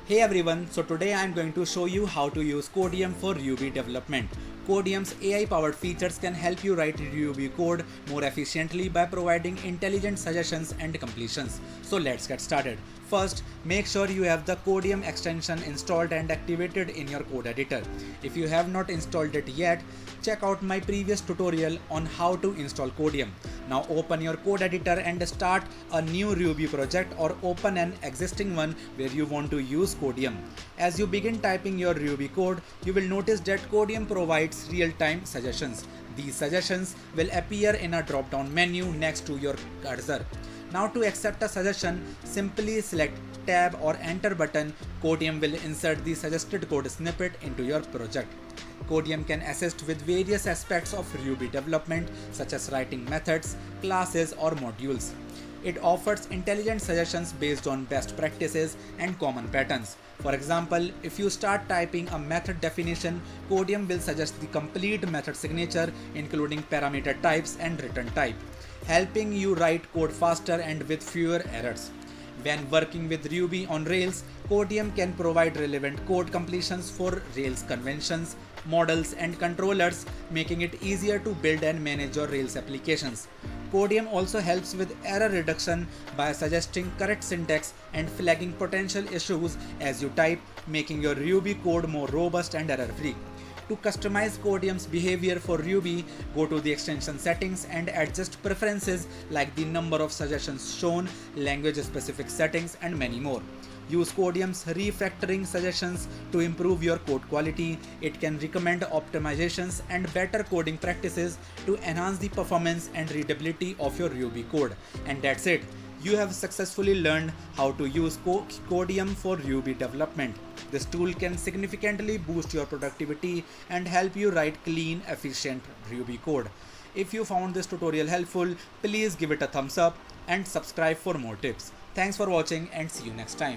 Hey everyone, so today I am going to show you how to use Codeium for Ruby development. Codeium's AI-powered features can help you write Ruby code more efficiently by providing intelligent suggestions and completions. So let's get started. First, make sure you have the Codeium extension installed and activated in your code editor. If you have not installed it yet, check out my previous tutorial on how to install Codeium. Now open your code editor and start a new Ruby project or open an existing one where you want to use Codeium. As you begin typing your Ruby code, you will notice that Codeium provides real-time suggestions. These suggestions will appear in a drop-down menu next to your cursor. Now to accept a suggestion, simply select Tab or Enter button. Codeium will insert the suggested code snippet into your project. Codeium can assist with various aspects of Ruby development such as writing methods, classes or modules. It offers intelligent suggestions based on best practices and common patterns. For example, if you start typing a method definition, Codeium will suggest the complete method signature including parameter types and return type, helping you write code faster and with fewer errors. When working with Ruby on Rails, Codeium can provide relevant code completions for Rails conventions, models and controllers, making it easier to build and manage your Rails applications. Codeium also helps with error reduction by suggesting correct syntax and flagging potential issues as you type, making your Ruby code more robust and error-free. To customize Codeium's behavior for Ruby, go to the extension settings and adjust preferences like the number of suggestions shown, language-specific settings, and many more. Use Codeium's refactoring suggestions to improve your code quality. It can recommend optimizations and better coding practices to enhance the performance and readability of your Ruby code. And that's it. You have successfully learned how to use Codeium for Ruby development. This tool can significantly boost your productivity and help you write clean, efficient Ruby code. If you found this tutorial helpful, please give it a thumbs up and subscribe for more tips. Thanks for watching and see you next time.